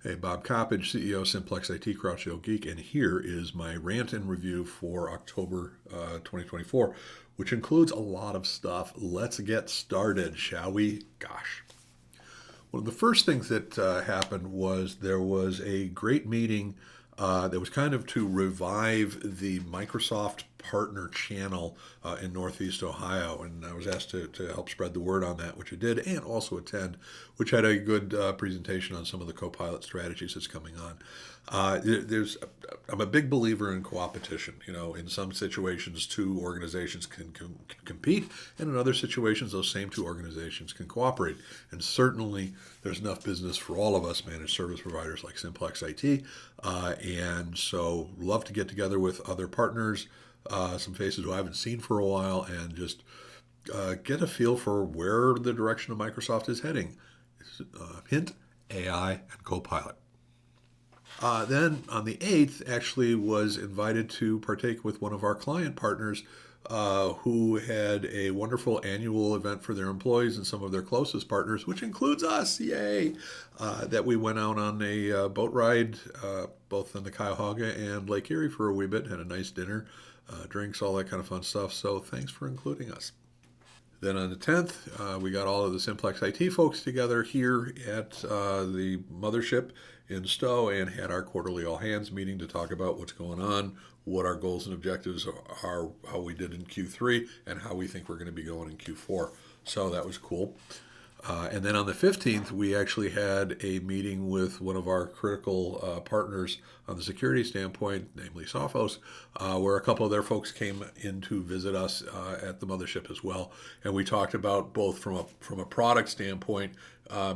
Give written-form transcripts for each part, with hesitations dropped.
Hey, Bob Coppedge, CEO Simplex-IT Crouch Yo Geek, and here is my rant and review for October 2024, which includes a lot of stuff. Let's get started, shall we? Gosh. One of the first things that happened was there was a great meeting that was kind of to revive the Microsoft partner channel in Northeast Ohio. And I was asked to help spread the word on that, which I did, and also attend, which had a good presentation on some of the co-pilot strategies that's coming on. I'm a big believer in co-opetition. You know, in some situations, two organizations can compete, and in other situations, those same two organizations can cooperate. And certainly, there's enough business for all of us managed service providers like Simplex-IT. And so, love to get together with other partners, some faces who I haven't seen for a while, and just get a feel for where the direction of Microsoft is heading. Hint, AI and Copilot. Then on the 8th, actually was invited to partake with one of our client partners who had a wonderful annual event for their employees and some of their closest partners, which includes us, yay, that we went out on a boat ride, both in the Cuyahoga and Lake Erie for a wee bit, had a nice dinner, drinks, all that kind of fun stuff. So thanks for including us. Then on the 10th, we got all of the Simplex IT folks together here at the mothership in Stowe and had our quarterly all-hands meeting to talk about what's going on, what our goals and objectives are, how we did in Q3, and how we think we're going to be going in Q4. So that was cool. And then on the 15th, we actually had a meeting with one of our critical partners on the security standpoint, namely Sophos, where a couple of their folks came in to visit us at the mothership as well. And we talked about both from a product standpoint,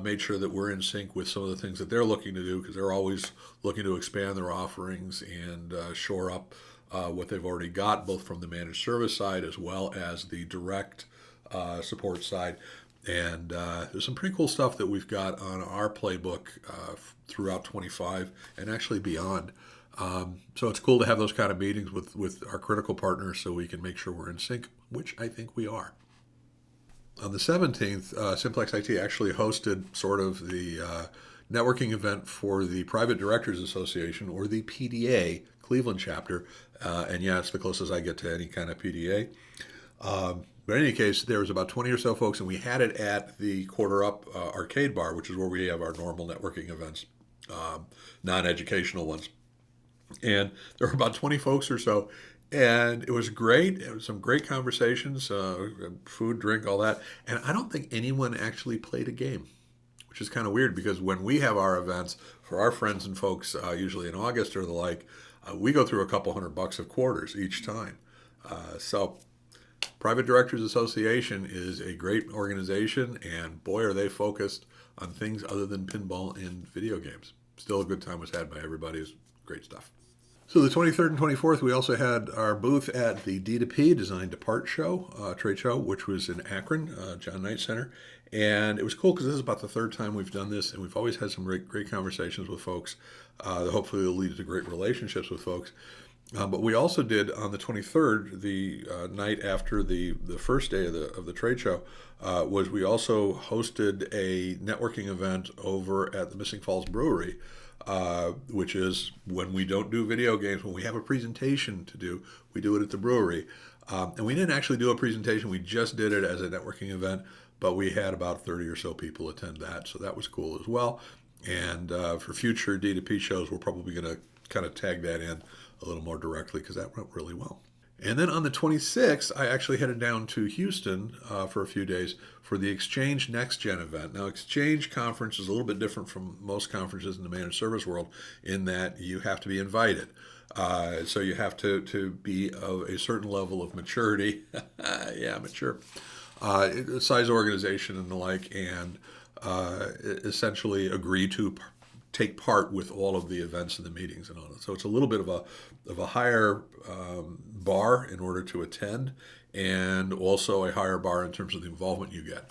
made sure that we're in sync with some of the things that they're looking to do, because they're always looking to expand their offerings and shore up what they've already got, both from the managed service side as well as the direct support side. And there's some pretty cool stuff that we've got on our playbook throughout 25 and actually beyond. So it's cool to have those kind of meetings with our critical partners so we can make sure we're in sync, which I think we are. On the 17th, Simplex IT actually hosted sort of the networking event for the Private Directors Association, or the PDA Cleveland chapter. And yeah, it's the closest I get to any kind of PDA. But in any case, there was about 20 or so folks, and we had it at the Quarter Up Arcade Bar, which is where we have our normal networking events, non-educational ones. And there were about 20 folks or so, and it was great. It was some great conversations, food, drink, all that. And I don't think anyone actually played a game, which is kind of weird, because when we have our events for our friends and folks, usually in August or the like, we go through a couple $100 of quarters each time. So Private Directors Association is a great organization, and boy, are they focused on things other than pinball and video games. Still a good time was had by everybody. It was great stuff. So the 23rd and 24th, we also had our booth at the D2P, Design to Part show, trade show, which was in Akron, John Knight Center. And it was cool because this is about the third time we've done this, and we've always had some great conversations with folks that hopefully will lead to great relationships with folks. But we also did on the 23rd, the night after the first day of the trade show, was we also hosted a networking event over at the Missing Falls Brewery, which is when we don't do video games, when we have a presentation to do, we do it at the brewery. And we didn't actually do a presentation, we just did it as a networking event, but we had about 30 or so people attend that, so that was cool as well. And for future D2P shows, we're probably going to kind of tag that in a little more directly, because that went really well. And then on the 26th, I actually headed down to Houston for a few days for the Exchange Next Gen event. Now, Exchange conference is a little bit different from most conferences in the managed service world in that you have to be invited. So you have to be of a certain level of maturity. Yeah, mature. Size organization and the like, and essentially agree to take part with all of the events and the meetings and all that. So it's a little bit of a higher bar in order to attend, and also a higher bar in terms of the involvement you get.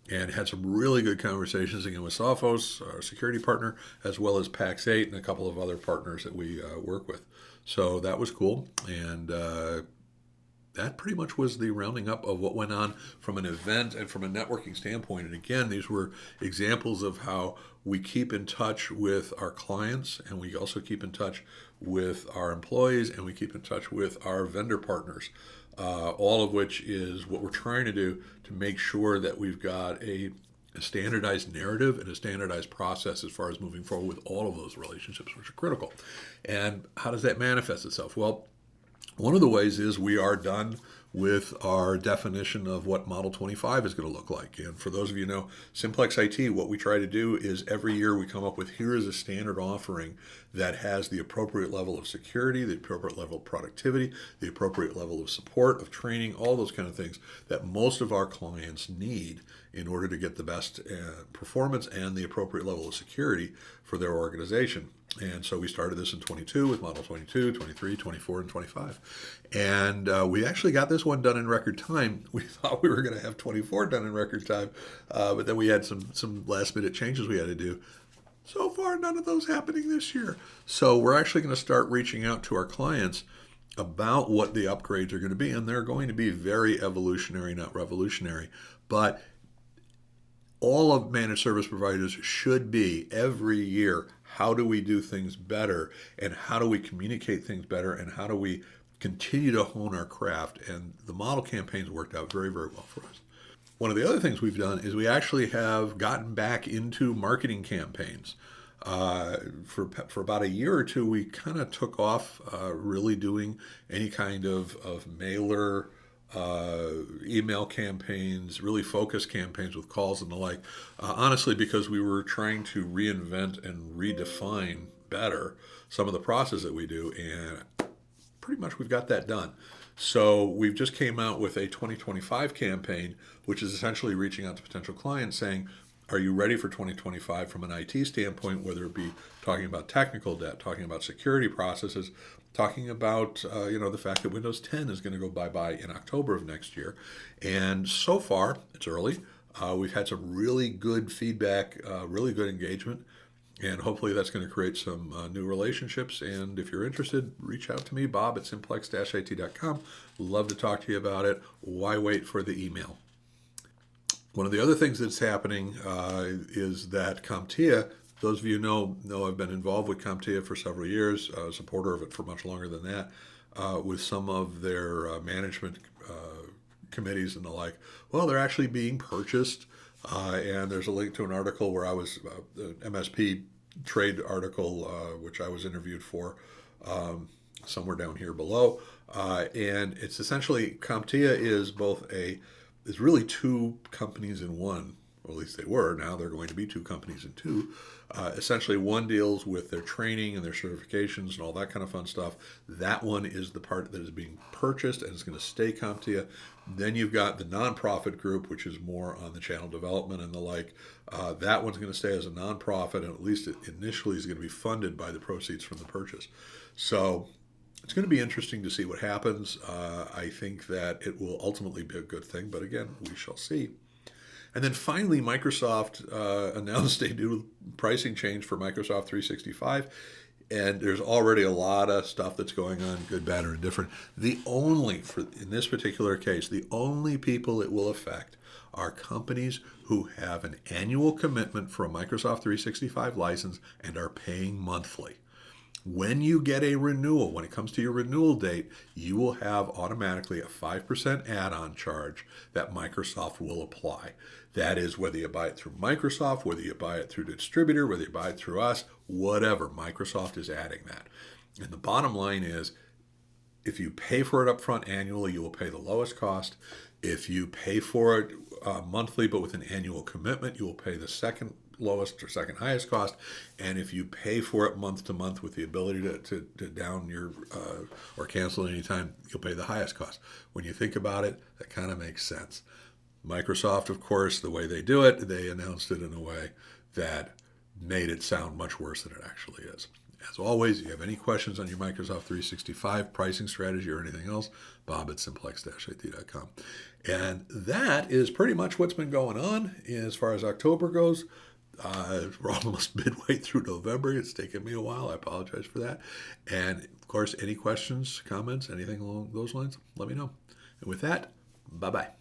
And had some really good conversations again with Sophos, our security partner, as well as PAX 8 and a couple of other partners that we work with. So that was cool, and that pretty much was the rounding up of what went on from an event and from a networking standpoint. And again, these were examples of how we keep in touch with our clients, and we also keep in touch with our employees, and we keep in touch with our vendor partners. All of which is what we're trying to do to make sure that we've got a standardized narrative and a standardized process as far as moving forward with all of those relationships, which are critical. And how does that manifest itself? Well, one of the ways is we are done with our definition of what Model 25 is going to look like. And for those of you who know Simplex-IT, what we try to do is every year we come up with, here is a standard offering that has the appropriate level of security, the appropriate level of productivity, the appropriate level of support, of training, all those kind of things that most of our clients need in order to get the best performance and the appropriate level of security for their organization. And so we started this in 22 with Model 22, 23, 24, and 25. And we actually got this one done in record time. We thought we were going to have 24 done in record time, but then we had some last minute changes we had to do. So far, none of those happening this year. So we're actually going to start reaching out to our clients about what the upgrades are going to be. And they're going to be very evolutionary, not revolutionary. But all of managed service providers should be every year, how do we do things better, and how do we communicate things better, and how do we continue to hone our craft? And the model campaigns worked out very, very well for us. One of the other things we've done is we actually have gotten back into marketing campaigns. For about a year or two, we kind of took off really doing any kind of mailer, email campaigns, really focused campaigns with calls and the like, honestly, because we were trying to reinvent and redefine better some of the process that we do, and pretty much we've got that done. So we've just came out with a 2025 campaign, which is essentially reaching out to potential clients saying, are you ready for 2025 from an IT standpoint, whether it be talking about technical debt, talking about security processes, talking about the fact that Windows 10 is going to go bye-bye in October of next year. And so far, it's early. We've had some really good feedback, really good engagement, and hopefully that's going to create some new relationships. And if you're interested, reach out to me, Bob at simplex-it.com. Love to talk to you about it. Why wait for the email? One of the other things that's happening is that CompTIA, those of you know I've been involved with CompTIA for several years, a supporter of it for much longer than that, with some of their management committees and the like. Well, they're actually being purchased, and there's a link to an article where I was, an MSP trade article, which I was interviewed for, somewhere down here below. And it's essentially, CompTIA is really two companies in one, or at least they were. Now they're going to be two companies in two. Essentially, one deals with their training and their certifications and all that kind of fun stuff. That one is the part that is being purchased and is going to stay CompTIA. Then you've got the nonprofit group, which is more on the channel development and the like. That one's going to stay as a nonprofit, and at least initially is going to be funded by the proceeds from the purchase. So it's going to be interesting to see what happens. I think that it will ultimately be a good thing, but again, we shall see. And then finally, Microsoft announced a new pricing change for Microsoft 365, and there's already a lot of stuff that's going on, good, bad, or indifferent. In this particular case, the only people it will affect are companies who have an annual commitment for a Microsoft 365 license and are paying monthly. When you get a renewal, when it comes to your renewal date, you will have automatically a 5% add-on charge that Microsoft will apply. That is whether you buy it through Microsoft, whether you buy it through the distributor, whether you buy it through us, whatever, Microsoft is adding that. And the bottom line is, if you pay for it up front annually, you will pay the lowest cost. If you pay for it monthly but with an annual commitment, you will pay the second lowest or second highest cost. And if you pay for it month to month with the ability to down your or cancel at any time, you'll pay the highest cost. When you think about it, that kind of makes sense. Microsoft, of course, the way they do it, they announced it in a way that made it sound much worse than it actually is. As always, if you have any questions on your Microsoft 365 pricing strategy or anything else, Bob at simplex-it.com. And that is pretty much what's been going on as far as October goes. We're almost midway through November. It's taken me a while. I apologize for that. And of course, any questions, comments, anything along those lines, let me know. And with that, bye-bye.